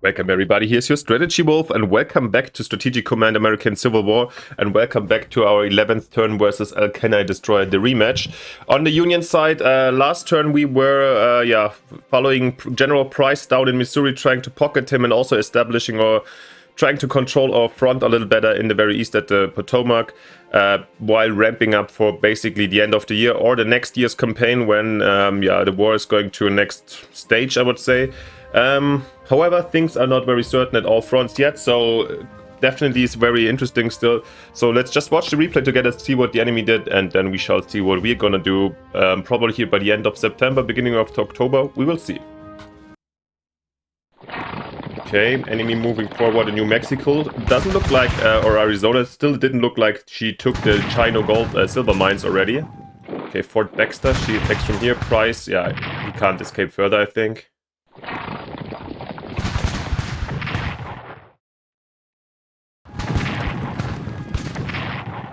Welcome everybody, here's your Strategy Wolf and welcome back to Strategic Command American Civil War and welcome back to our 11th turn versus LCanidestroyer, the rematch. On the Union side, last turn we were following General Price down in Missouri, trying to pocket him and also establishing or trying to control our front a little better in the very east at the Potomac, while ramping up for basically the end of the year or the next year's campaign when the war is going to a next stage, I would say. However, things are not very certain at all fronts yet, so definitely is very interesting still. So let's just watch the replay together, see what the enemy did, and then we shall see what we're gonna do. Probably here by the end of September, beginning of October, we will see. Okay, enemy moving forward in New Mexico. Doesn't look like, or Arizona still didn't look like she took the Chino gold, silver mines already. Okay, Fort Baxter, she attacks from here. Price, yeah, he can't escape further, I think.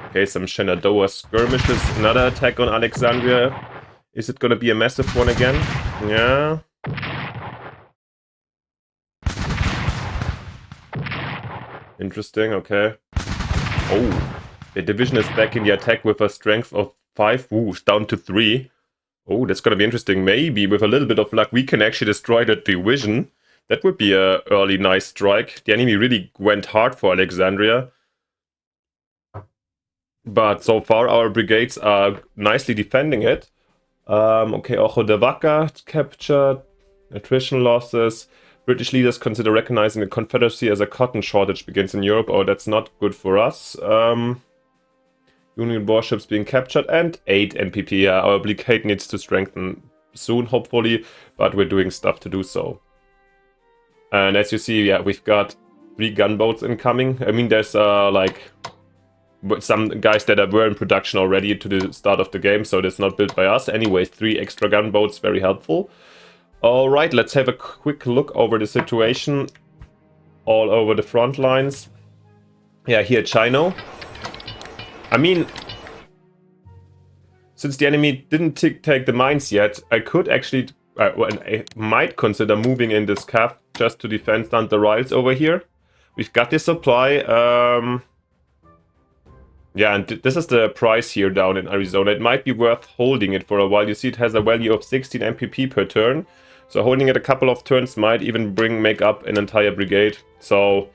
Okay, some Shenandoah skirmishes. Another attack on Alexandria. Is it gonna be a massive one again? Yeah. Interesting, okay. Oh, the division is back in the attack with a strength of 5. Ooh, down to 3. Oh, that's gonna be interesting. Maybe with a little bit of luck we can actually destroy the division. That would be a early nice strike. The enemy really went hard for Alexandria. But so far our brigades are nicely defending it. Okay, Ojo de Vaca captured. Attrition losses. British leaders consider recognizing the Confederacy as a cotton shortage begins in Europe. Oh, that's not good for us. Union warships being captured and 8 NPP. Yeah, our brigade needs to strengthen soon, hopefully, but we're doing stuff to do so. And as you see, yeah, we've got 3 gunboats incoming. I mean, there's like some guys that were in production already to the start of the game, so that's not built by us. Anyways, 3 extra gunboats, very helpful. Alright, let's have a quick look over the situation all over the front lines. Yeah, here Chino. I mean, since the enemy didn't take the mines yet, I could actually, I might consider moving in this cap just to defend Santa Riles over here. We've got the supply. Yeah, and this is the price here down in Arizona. It might be worth holding it for a while. You see it has a value of 16 MPP per turn. So holding it a couple of turns might even make up an entire brigade. So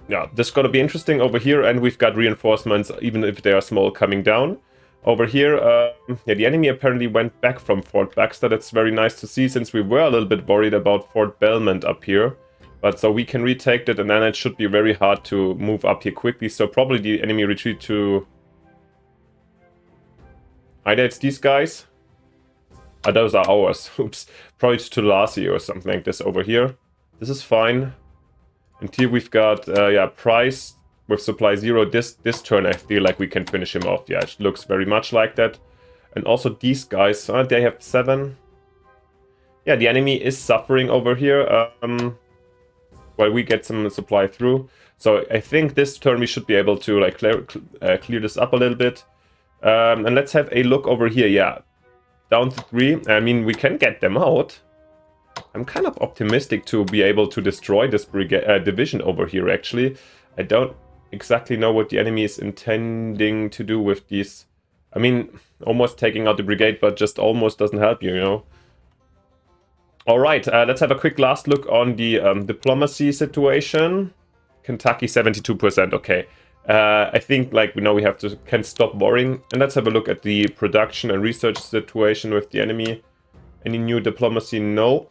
yeah, this is going to be interesting over here. And we've got reinforcements, even if they are small, coming down. Over here, yeah, the enemy apparently went back from Fort Baxter. That's very nice to see, since we were a little bit worried about Fort Belmont up here. But so we can retake that, and then it should be very hard to move up here quickly. So probably the enemy retreat to... Either it's these guys. Those are ours. Oops. Probably to Lassie or something like this over here. This is fine. And here we've got, yeah, Price with supply 0. This turn I feel like we can finish him off. Yeah, it looks very much like that. And also these guys, they have 7. Yeah, the enemy is suffering over here. While we get some supply through. So I think this turn we should be able to like clear this up a little bit. And let's have a look over here. Yeah, down to 3. I mean, we can get them out. I'm kind of optimistic to be able to destroy this division over here, actually. I don't exactly know what the enemy is intending to do with these. I mean, almost taking out the brigade, but just almost doesn't help you, you know. Alright, let's have a quick last look on the diplomacy situation. Kentucky 72%, okay. I think like we have to can stop worrying. And let's have a look at the production and research situation with the enemy. Any new diplomacy? No.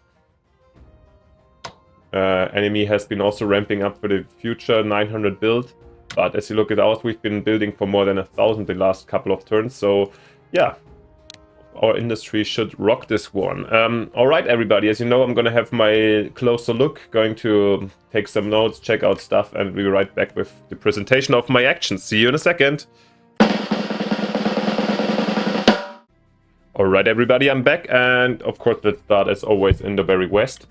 Enemy has been also ramping up for the future, 900 build. But as you look at ours, we've been building for more than 1,000 the last couple of turns. So yeah. Our industry should rock this one. Alright everybody, as you know, I'm gonna have my closer look, going to take some notes, check out stuff, and we'll be right back with the presentation of my actions. See you in a second. Alright everybody, I'm back, and of course let's start as always in the very west.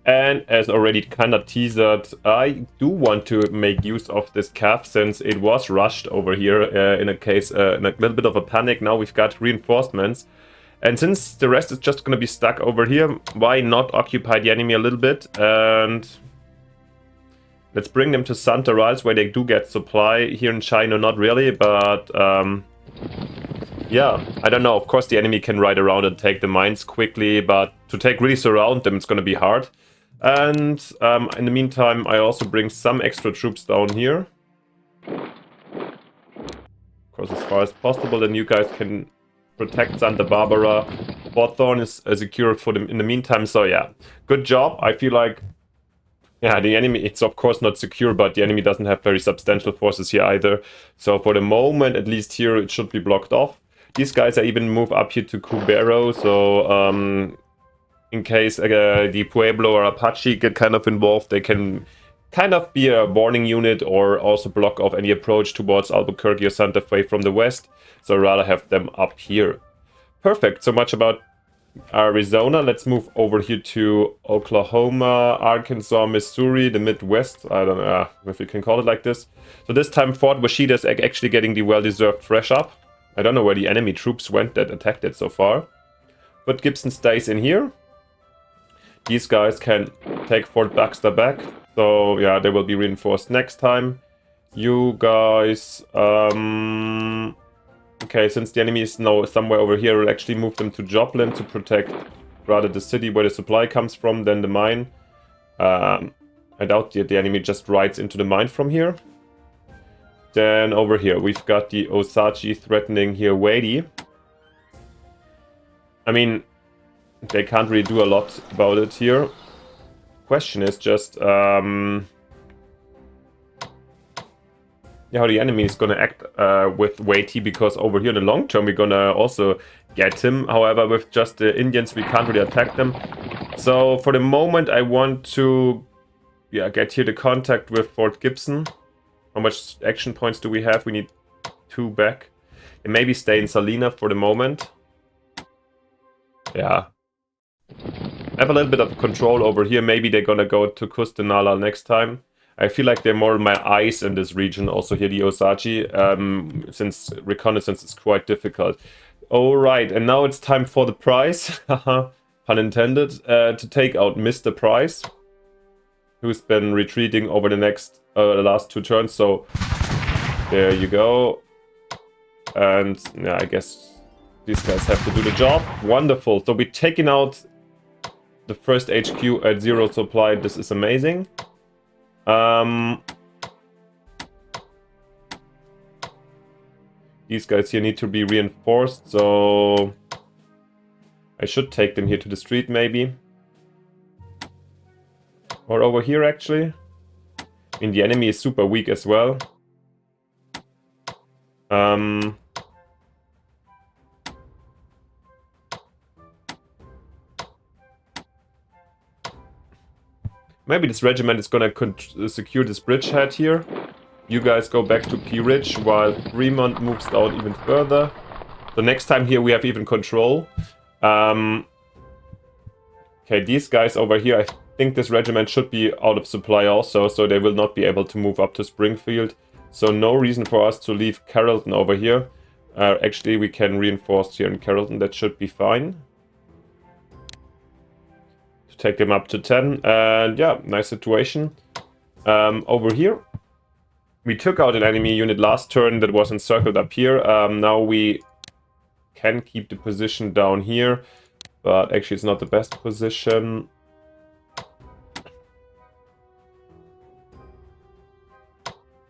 And as already kind of teasered, I do want to make use of this calf since it was rushed over here in a little bit of a panic. Now we've got reinforcements. And since the rest is just going to be stuck over here, why not occupy the enemy a little bit and Let's bring them to Santa Riles, where they do get supply. Here in China, not really, but yeah, I don't know. Of course, the enemy can ride around and take the mines quickly, but to really surround them, it's going to be hard. And in the meantime, I also bring some extra troops down here. Of course, as far as possible, then you guys can protect Santa Barbara. Hawthorne is secure for them in the meantime, so yeah, good job. I feel like, yeah, the enemy, it's of course not secure, but the enemy doesn't have very substantial forces here either. So for the moment, at least here, it should be blocked off. These guys are even move up here to Cubero, so in case the Pueblo or Apache get kind of involved, they can kind of be a warning unit or also block off any approach towards Albuquerque or Santa Fe from the west. So I'd rather have them up here. Perfect, so much about Arizona. Let's move over here to Oklahoma, Arkansas, Missouri, the Midwest. I don't know if you can call it like this. So this time Fort Washita is actually getting the well-deserved fresh up. I don't know where the enemy troops went that attacked it so far. But Gibson stays in here. These guys can take Fort Baxter back. So yeah, they will be reinforced next time. You guys... Okay, since the enemy is now somewhere over here, we'll actually move them to Joplin to protect rather the city where the supply comes from than the mine. I doubt that the enemy just rides into the mine from here. Then over here, we've got the Osage threatening here Wadey. I mean, they can't really do a lot about it here. Question is just... how the enemy is gonna act with Waity, because over here in the long term we're gonna also get him. However, with just the Indians we can't really attack them. So for the moment I want to get here the contact with Fort Gibson. How much action points do we have? We need 2 back. And maybe stay in Salina for the moment. Yeah. I have a little bit of control over here. Maybe they're gonna go to Custanala next time. I feel like they're more my eyes in this region, also here the Osage, since reconnaissance is quite difficult. Alright, and now it's time for the prize, pun intended, to take out Mr. Price, who's been retreating over the last 2 turns, so there you go. And yeah, I guess these guys have to do the job. Wonderful, so we're taking out the first HQ at 0 supply. This is amazing. These guys here need to be reinforced, so I should take them here to the street maybe. Or over here actually. I mean, the enemy is super weak as well. Maybe this regiment is gonna secure this bridgehead here. You guys go back to P Ridge while Fremont moves out even further. So next time here we have even control. Okay, these guys over here, I think this regiment should be out of supply also, so they will not be able to move up to Springfield. So no reason for us to leave Carrollton over here. Actually, we can reinforce here in Carrollton, that should be fine. Take them up to 10, and yeah, nice situation. Over here, we took out an enemy unit last turn that was encircled up here. Now we can keep the position down here, but actually it's not the best position.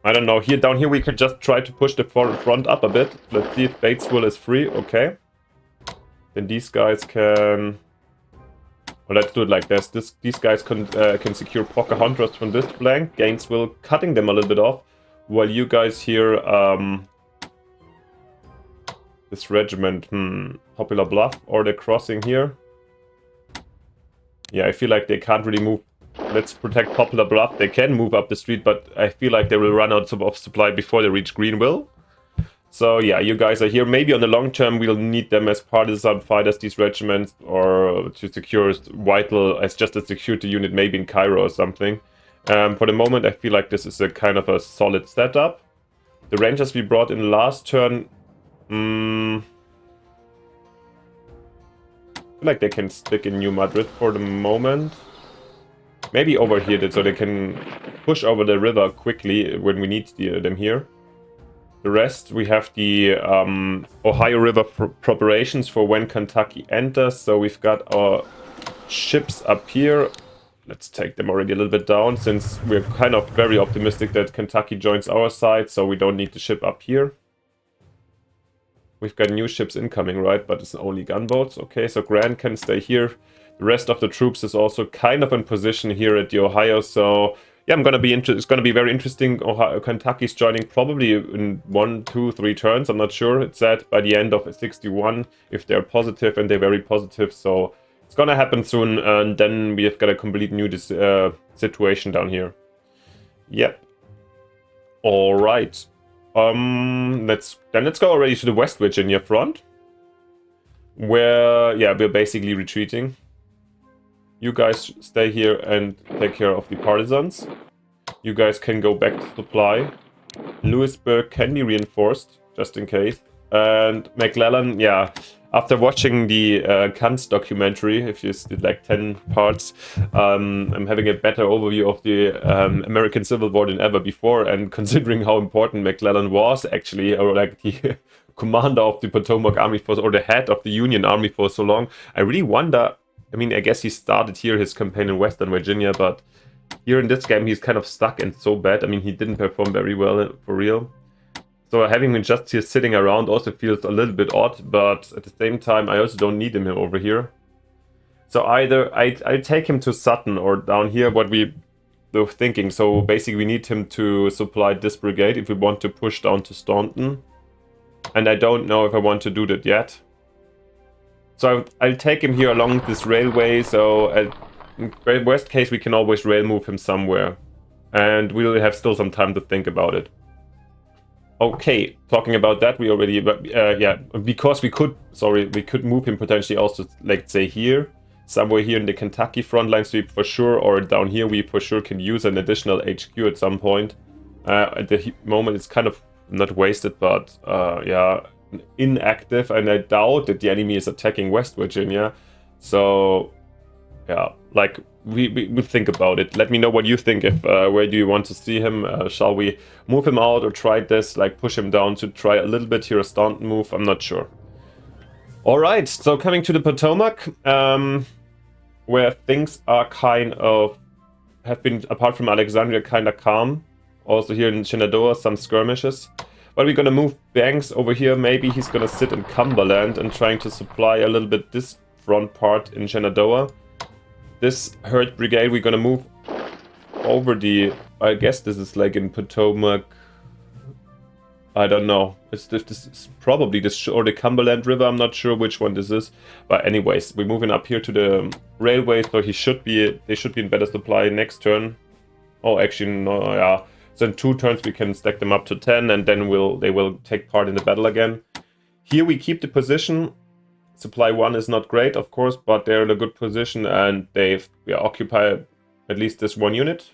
I don't know, here down here we can just try to push the front up a bit. Let's see if Batesville is free, okay. Then these guys can... Well, let's do it like this. These guys can secure Pocahontas from this flank. Gainesville cutting them a little bit off. While you guys here... this regiment, Popular Bluff, or they're crossing here. Yeah, I feel like they can't really move. Let's protect Popular Bluff. They can move up the street, but I feel like they will run out of supply before they reach Greenville. So yeah, you guys are here. Maybe on the long term we'll need them as partisan fighters, these regiments, or to secure vital as just a security unit, maybe in Cairo or something. For the moment, I feel like this is a kind of a solid setup. The Rangers we brought in last turn, I feel like they can stick in New Madrid for the moment. Maybe over here, so they can push over the river quickly when we need them here. The rest, we have the Ohio River preparations for when Kentucky enters. So we've got our ships up here. Let's take them already a little bit down, since we're kind of very optimistic that Kentucky joins our side, so we don't need the ship up here. We've got new ships incoming, right? But it's only gunboats. Okay, so Grant can stay here. The rest of the troops is also kind of in position here at the Ohio, so yeah, it's gonna be very interesting. Kentucky's joining probably in 1, 2, 3 turns. I'm not sure. It's said by the end of 61 if they're positive, and they're very positive. So it's gonna happen soon, and then we have got a complete new situation down here. Yep. All right. Let's go already to the West Virginia front, where yeah, we're basically retreating. You guys stay here and take care of the partisans. You guys can go back to supply. Lewisburg can be reinforced, just in case. And McClellan, yeah, after watching the Kant's documentary, if you did like 10 parts, I'm having a better overview of the American Civil War than ever before. And considering how important McClellan was actually, or like the commander of the Potomac Army Force, or the head of the Union Army for so long, I really wonder. I mean, I guess he started here his campaign in Western Virginia, but here in this game he's kind of stuck and so bad. I mean, he didn't perform very well for real. So having him just here sitting around also feels a little bit odd, but at the same time I also don't need him over here. So either I take him to Sutton or down here what we were thinking. So basically we need him to supply this brigade if we want to push down to Staunton. And I don't know if I want to do that yet. So I'll take him here along this railway, so in worst case we can always rail move him somewhere. And we'll have still some time to think about it. Okay, talking about that, we already, yeah, because we could move him potentially also, like, say here, somewhere here in the Kentucky front line sweep for sure, or down here we for sure can use an additional HQ at some point. At the moment it's kind of not wasted, but yeah, inactive, and I doubt that the enemy is attacking West Virginia. So yeah, like we think about it. Let me know what you think. If where do you want to see him? Shall we move him out or try this, like push him down to try a little bit here, a Staunton move? I'm not sure. All right, so coming to the Potomac, where things are kind of have been, apart from Alexandria, kind of calm. Also here in Shenandoah, some skirmishes. But we're gonna move Banks over here. Maybe he's gonna sit in Cumberland and trying to supply a little bit this front part in Shenandoah. This Hurt Brigade we're gonna move over the, I guess this is like in Potomac. I don't know. This is probably this or the Cumberland River. I'm not sure which one this is. But anyways, we're moving up here to the railway, so they should be in better supply next turn. Oh, actually no, yeah. So in 2 turns we can stack them up to 10, and then they will take part in the battle again. Here we keep the position. Supply 1 is not great, of course, but they're in a good position, and we occupy at least this 1 unit.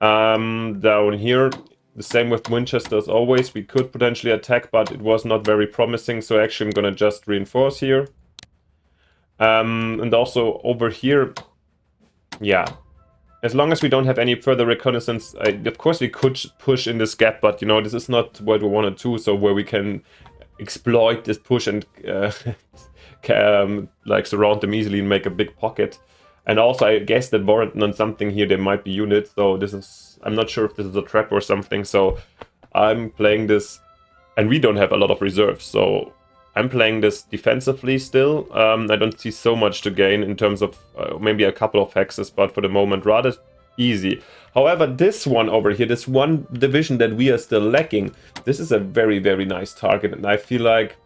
Down here, the same with Winchester as always. We could potentially attack, but it was not very promising, so actually I'm gonna just reinforce here. And also over here, yeah. As long as we don't have any further reconnaissance, of course we could push in this gap, but you know, this is not what we want to do, so where we can exploit this push and like surround them easily and make a big pocket. And also I guess that Warrenton on something here, there might be units, so this is, I'm not sure if this is a trap or something, so I'm playing this, and we don't have a lot of reserves, so I'm playing this defensively still. I don't see so much to gain in terms of maybe a couple of hexes, but for the moment rather easy. However, this one over here, this one division that we are still lacking, this is a very, very nice target, and I feel like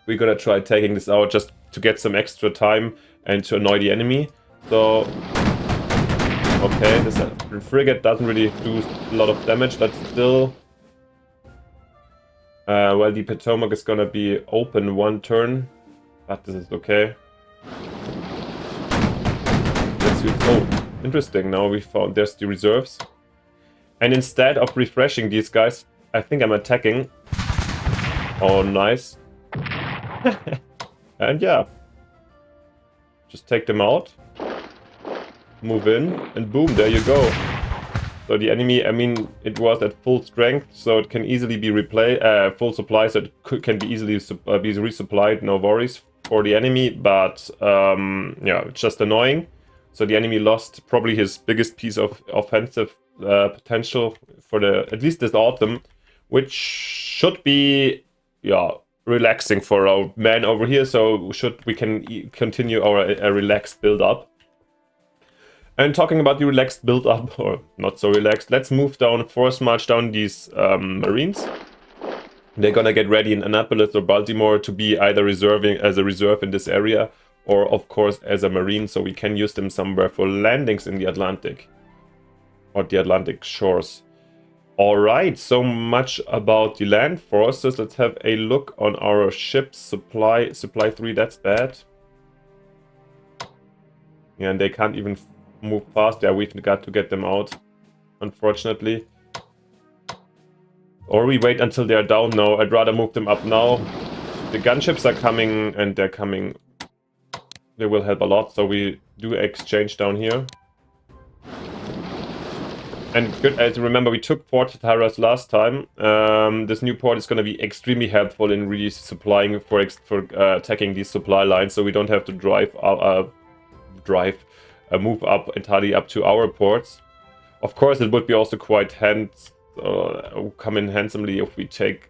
we're gonna try taking this out just to get some extra time and to annoy the enemy. So, okay, this frigate doesn't really do a lot of damage, but still... well, the Potomac is gonna be open 1 turn, but this is okay. Let's use, oh, interesting, now we found there's the reserves. And instead of refreshing these guys, I think I'm attacking. Oh, nice. And yeah. Just take them out. Move in, and boom, there you go. So the enemy, I mean, it was at full strength, so it can easily be full supply, so it can be easily be resupplied, no worries for the enemy, but yeah, it's just annoying. So the enemy lost probably his biggest piece of offensive potential for at least this autumn, which should be, yeah, relaxing for our man over here, so we can continue our relaxed build-up. And talking about the relaxed build-up, or not so relaxed, let's move down, force march down these Marines. They're gonna get ready in Annapolis or Baltimore to be either reserving as a reserve in this area, or of course as a Marine, so we can use them somewhere for landings in the Atlantic. Or the Atlantic shores. Alright, so much about the land forces. Let's have a look on our ships. Supply 3, that's bad. Yeah, and they can't even move fast. Yeah, we've got to get them out, unfortunately. Or we wait until they're down. No, I'd rather move them up now. The gunships are coming, and they're coming. They will help a lot, so we do exchange down here. And good, as you remember, we took Port Taras last time. This new port is going to be extremely helpful in really supplying for attacking these supply lines, so we don't have to move up entirely up to our ports. Of course, it would be also quite come in handsomely if we take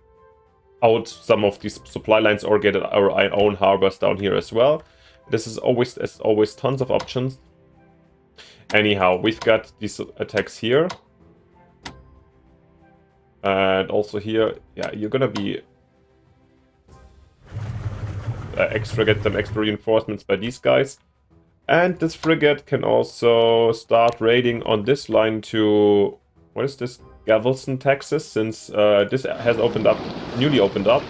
out some of these supply lines or get our own harbors down here as well. This is always tons of options. Anyhow, we've got these attacks here. And also here, yeah, you're gonna be get some extra reinforcements by these guys. And this frigate can also start raiding on this line to, what is this, Galveston, Texas, since this has newly opened up.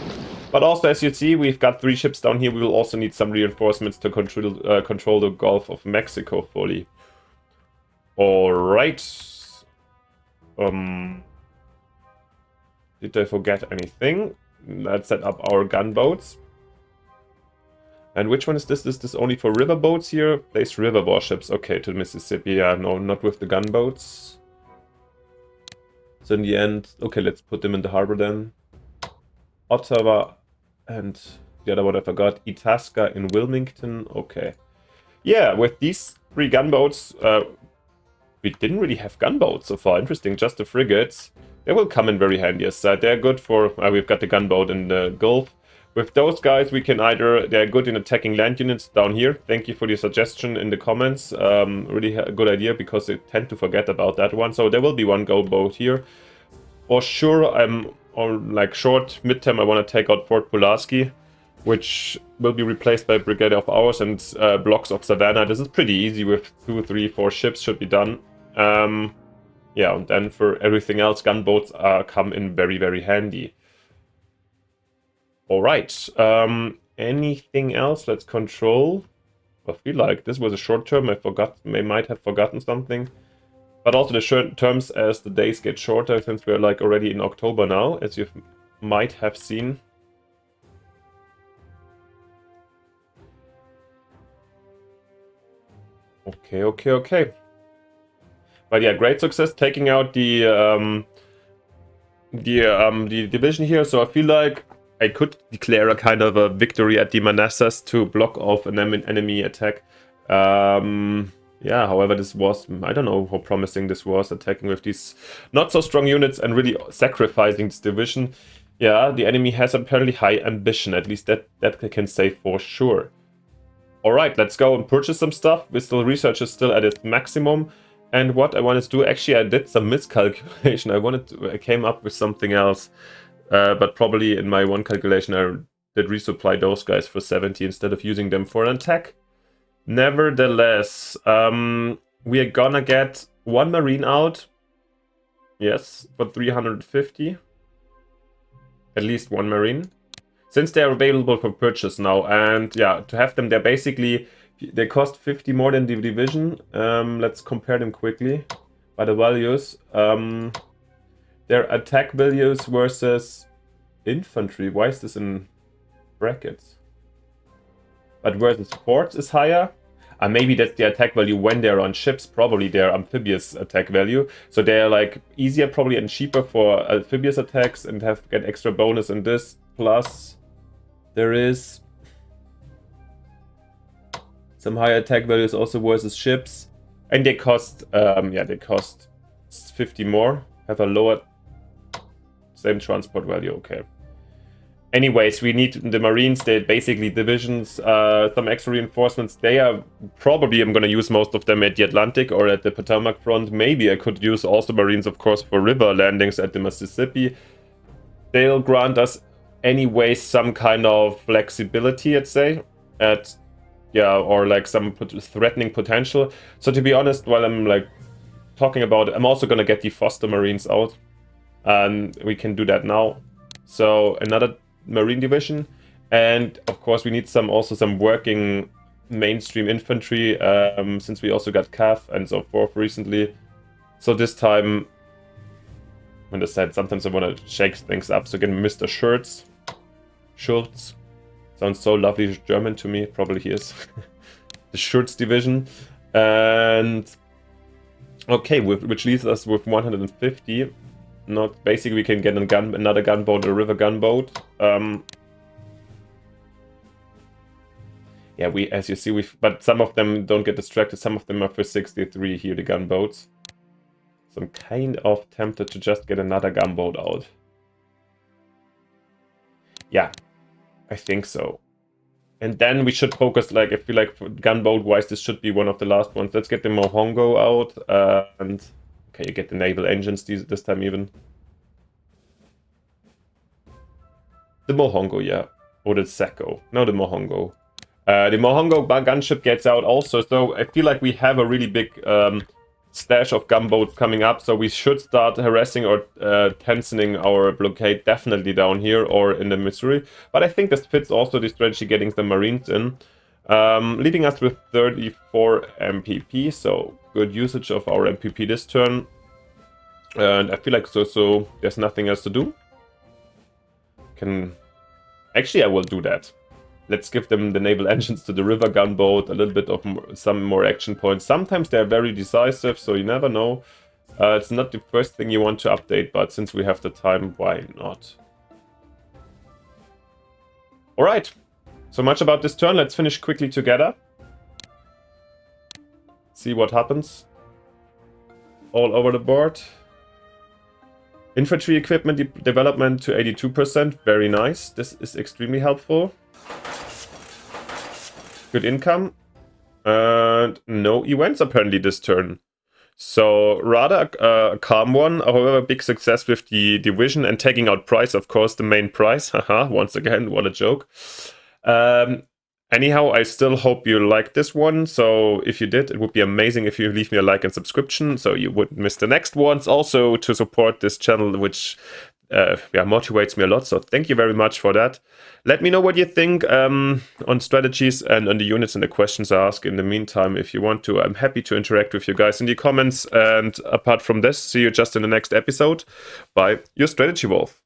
But also, as you see, we've got 3 ships down here. We will also need some reinforcements to control the Gulf of Mexico fully. Alright. Did I forget anything? Let's set up our gunboats. And which one is this? Is this only for river boats here? Place river warships. Okay, to Mississippi. Yeah, no, not with the gunboats. So in the end, okay, let's put them in the harbor then. Ottawa and the other one I forgot. Itasca in Wilmington. Okay. Yeah, with these 3 gunboats, we didn't really have gunboats so far. Interesting, just the frigates. They will come in very handy as said. They're good for... we've got the gunboat in the Gulf. With those guys, we can they're good in attacking land units down here. Thank you for the suggestion in the comments. Really a good idea, because they tend to forget about that one. So there will be one gunboat here. For sure, on like short, midterm, I want to take out Fort Pulaski, which will be replaced by a brigade of ours and blocks of Savannah. This is pretty easy with 2, 3, 4 ships should be done. Yeah, and then for everything else, gunboats come in very, very handy. Alright, anything else? Let's control. I feel like this was a short term. I might have forgotten something. But also the short terms as the days get shorter, since we're like already in October now, as you might have seen. Okay. But yeah, great success taking out the division here. So I feel like I could declare a kind of a victory at the Manassas to block off an enemy attack. Yeah, however, this was, I don't know how promising this was, attacking with these not so strong units and really sacrificing this division. Yeah, the enemy has apparently high ambition, at least that I can say for sure. Alright, let's go and purchase some stuff. Research is still at its maximum. And what I wanted to do, actually I did some miscalculation. I came up with something else. But probably in my one calculation I did resupply those guys for 70 instead of using them for an attack. Nevertheless, we are gonna get 1 Marine out. Yes, for 350. At least 1 Marine. Since they are available for purchase now. And yeah, to have them, they cost 50 more than the division. Let's compare them quickly by the values. Their attack values versus infantry. Why is this in brackets? But versus forts is higher. Maybe that's the attack value when they're on ships, probably their amphibious attack value. So they're like easier probably and cheaper for amphibious attacks and get extra bonus in this. Plus, there is some higher attack values also versus ships. And they cost, yeah, they cost 50 more. Have a lower, same transport value, okay. Anyways, we need the Marines, they're basically divisions, some extra reinforcements. They are probably, I'm going to use most of them at the Atlantic or at the Potomac front. Maybe I could use also Marines, of course, for river landings at the Mississippi. They'll grant us anyway some kind of flexibility, I'd say, at, yeah, or like some threatening potential. So to be honest, while I'm like talking about it, I'm also going to get the Foster Marines out. And we can do that now. So another Marine division, and of course we need also some working mainstream infantry, since we also got CAF and so forth recently. So this time, when I said sometimes I want to shake things up, so again, Mr. Schurz sounds so lovely German to me, probably he is. The Schurz division, and okay, which leaves us with 150. Not basically, we can get another gunboat, a river gunboat. Yeah, as you see, but some of them don't get distracted. Some of them are for 63 here, the gunboats. So I'm kind of tempted to just get another gunboat out. Yeah, I think so. And then we should focus, like, I feel like gunboat-wise, this should be one of the last ones. Let's get the Mohongo out, and... Okay, you get the naval engines this time even. The Mohongo, yeah. Or the Sacco. No, the Mohongo. The Mohongo gunship gets out also, so I feel like we have a really big stash of gunboats coming up, so we should start harassing or tensioning our blockade definitely down here or in the Missouri. But I think this fits also the strategy getting the Marines in. Leaving us with 34 MPP, so good usage of our MPP this turn. And I feel like so there's nothing else to do. Actually, I will do that. Let's give them the naval engines to the river gunboat, a little bit of some more action points. Sometimes they're very decisive, so you never know. It's not the first thing you want to update, but since we have the time, why not? Alright, so much about this turn. Let's finish quickly together. See what happens. All over the board. Infantry equipment development to 82%. Very nice. This is extremely helpful. Good income. And no events apparently this turn. So rather a calm one. However, big success with the division and taking out prize, of course, the main prize. Haha, once again, what a joke. Anyhow, I still hope you liked this one. So if you did, it would be amazing if you leave me a like and subscription so you wouldn't miss the next ones. Also to support this channel, which motivates me a lot. So thank you very much for that. Let me know what you think on strategies and on the units and the questions I ask in the meantime. If you want to, I'm happy to interact with you guys in the comments. And apart from this, see you just in the next episode. Bye, your Strategy Wolf.